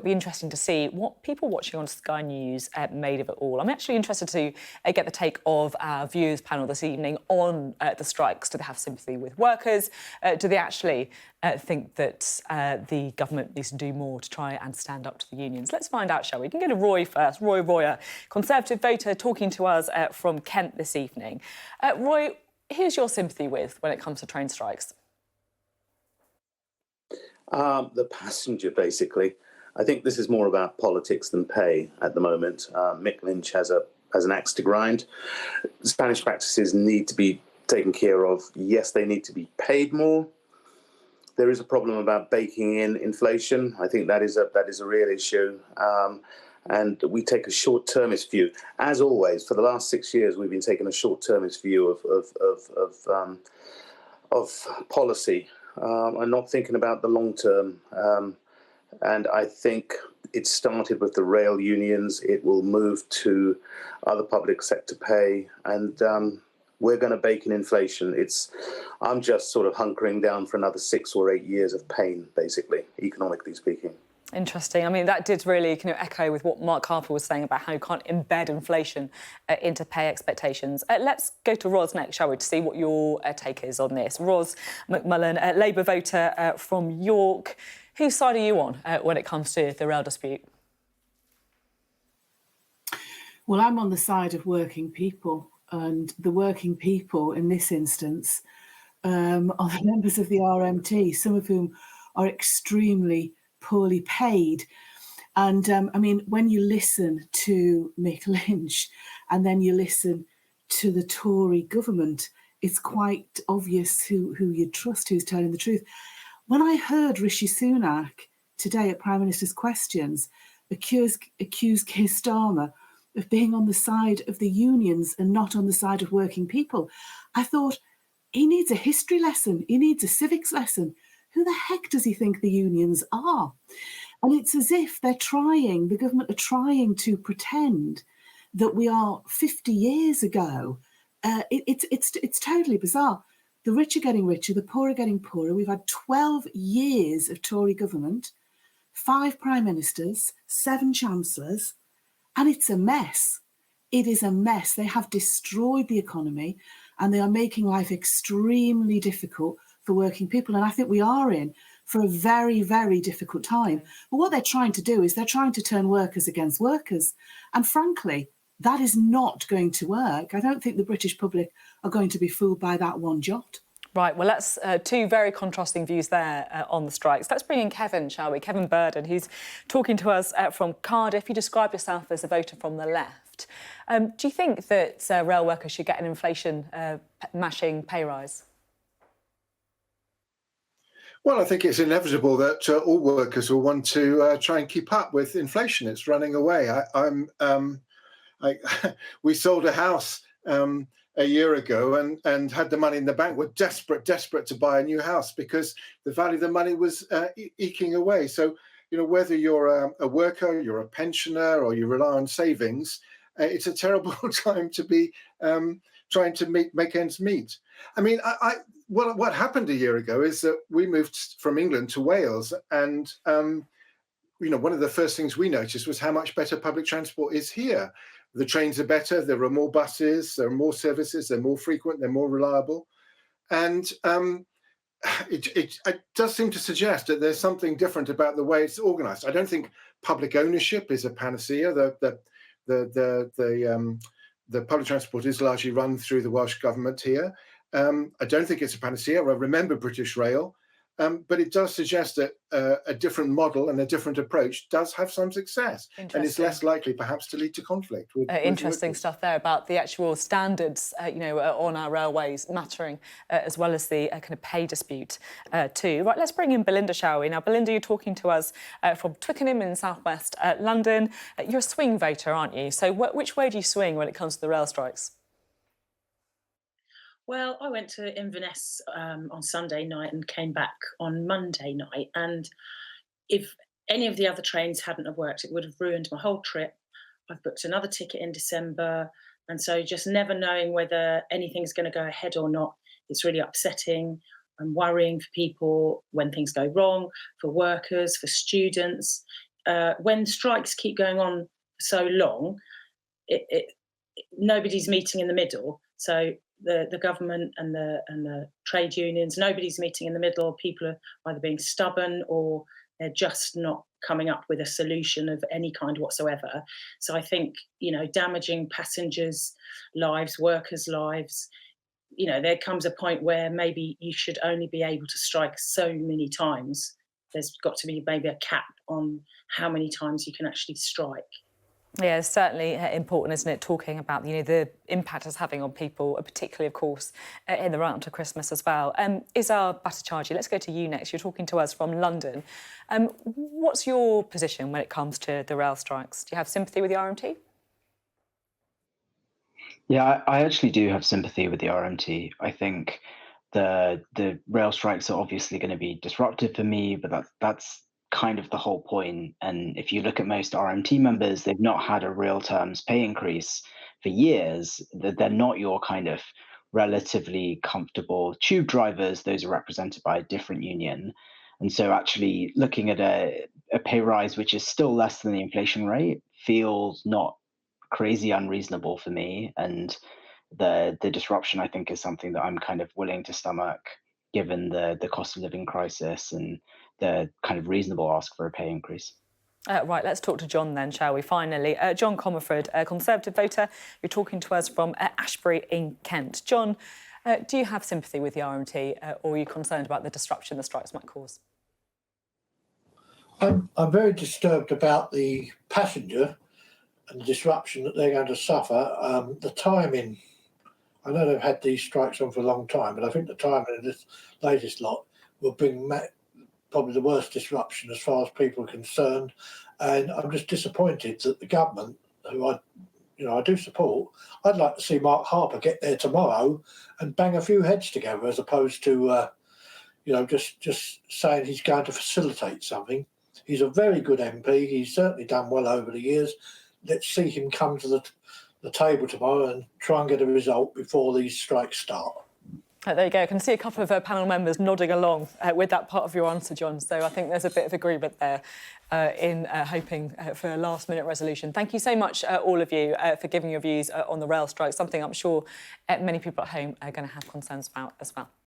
it'll be interesting to see what people watching on Sky News made of it all. I'm actually interested to get the take of our viewers panel this evening on the strikes. Do they have sympathy with workers? Do they actually think that the government needs to do more to try and stand up to the unions? Let's find out, shall we? We can go to Roy first. Roy Royer, Conservative voter, talking to us from Kent this evening. Roy, who's your sympathy with when it comes to train strikes? The passenger, basically. I think this is more about politics than pay at the moment. Mick Lynch has an axe to grind. Spanish practices need to be taken care of. Yes, they need to be paid more. There is a problem about baking in inflation. I think that is a real issue. And we take a short-termist view. As always, for the last 6 years, we've been taking a short-termist view of policy. I'm not thinking about the long term. And I think it started with the rail unions. It will move to other public sector pay. And we're going to bake in inflation. I'm just sort of hunkering down for another 6 or 8 years of pain, basically, economically speaking. Interesting. I mean, that did really echo with what Mark Harper was saying about how you can't embed inflation into pay expectations. Let's go to Ros next, shall we, to see what your take is on this. Ros McMullen, Labour voter from York. Whose side are you on when it comes to the rail dispute? Well, I'm on the side of working people, and the working people in this instance are the members of the RMT, some of whom are extremely poorly paid. And I mean, when you listen to Mick Lynch and then you listen to the Tory government, it's quite obvious who you trust, who's telling the truth. When I heard Rishi Sunak today at Prime Minister's Questions accuse Keir Starmer of being on the side of the unions and not on the side of working people, I thought, he needs a history lesson, he needs a civics lesson. Who the heck does he think the unions are? And it's as if the government are trying to pretend that we are 50 years ago. It's totally bizarre. The rich are getting richer, the poor are getting poorer. We've had 12 years of Tory government, 5 prime ministers, 7 chancellors, and it's a mess. It is a mess. They have destroyed the economy and they are making life extremely difficult for working people. And I think we are in for a very, very difficult time. But what they're trying to do is they're trying to turn workers against workers. And frankly, that is not going to work. I don't think the British public are going to be fooled by that one jot. Right, well, that's 2 very contrasting views there on the strikes. Let's bring in Kevin, shall we? Kevin Burden, who's talking to us from Cardiff. You describe yourself as a voter from the left. Do you think that rail workers should get an inflation-mashing pay rise? Well, I think it's inevitable that all workers will want to try and keep up with inflation. It's running away. We sold a house a year ago and had the money in the bank. We're desperate to buy a new house because the value of the money was eking away. So, you know, whether you're a worker, you're a pensioner, or you rely on savings, it's a terrible time to be trying to make ends meet. I mean, what happened a year ago is that we moved from England to Wales, and you know, one of the first things we noticed was how much better public transport is here. The trains are better, there are more buses, there are more services, they're more frequent, they're more reliable. And it does seem to suggest that there's something different about the way it's organised. I don't think public ownership is a panacea. The public transport is largely run through the Welsh government here. I don't think it's a panacea. I remember British Rail, but it does suggest that a different model and a different approach does have some success and is less likely perhaps to lead to conflict. Interesting stuff there about the actual standards, on our railways mattering, as well as the kind of pay dispute too. Right, let's bring in Belinda, shall we? Now, Belinda, you're talking to us from Twickenham in southwest London. You're a swing voter, aren't you? So which way do you swing when it comes to the rail strikes? Well, I went to Inverness on Sunday night and came back on Monday night. And if any of the other trains hadn't have worked, it would have ruined my whole trip. I've booked another ticket in December. And so just never knowing whether anything's going to go ahead or not, it's really upsetting and worrying for people when things go wrong, for workers, for students. when strikes keep going on so long, nobody's meeting in the middle. So the government and the trade unions, nobody's meeting in the middle. People are either being stubborn or they're just not coming up with a solution of any kind whatsoever. So I think, damaging passengers' lives, workers' lives, there comes a point where maybe you should only be able to strike so many times. There's got to be maybe a cap on how many times you can actually strike. Yeah, it's certainly important, isn't it, talking about, the impact it's having on people, particularly, of course, in the run-up to Christmas as well. Isar Bhattacharjee, let's go to you next. You're talking to us from London. What's your position when it comes to the rail strikes? Do you have sympathy with the RMT? Yeah, I actually do have sympathy with the RMT. I think the rail strikes are obviously going to be disruptive for me, but that's kind of the whole point. And if you look at most RMT members, they've not had a real terms pay increase for years. They're not your kind of relatively comfortable tube drivers. Those are represented by a different union. And so actually looking at a pay rise, which is still less than the inflation rate, feels not crazy unreasonable for me. And the disruption, I think, is something that I'm kind of willing to stomach, given the cost of living crisis and the kind of reasonable ask for a pay increase. Right, let's talk to John then, shall we? Finally, John Comerford, a Conservative voter. You're talking to us from Ashbury in Kent. John, do you have sympathy with the RMT, or are you concerned about the disruption the strikes might cause? I'm very disturbed about the passenger and the disruption that they're going to suffer. The timing, I know they've had these strikes on for a long time, but I think the timing of this latest lot will bring probably the worst disruption as far as people are concerned. And I'm just disappointed that the government, who I do support, I'd like to see Mark Harper get there tomorrow and bang a few heads together, as opposed to just saying he's going to facilitate something. He's a very good MP. He's certainly done well over the years. Let's see him come to the table tomorrow and try and get a result before these strikes start. There you go. I can see a couple of panel members nodding along with that part of your answer, John. So I think there's a bit of agreement there in hoping for a last-minute resolution. Thank you so much, all of you, for giving your views on the rail strike, something I'm sure many people at home are going to have concerns about as well.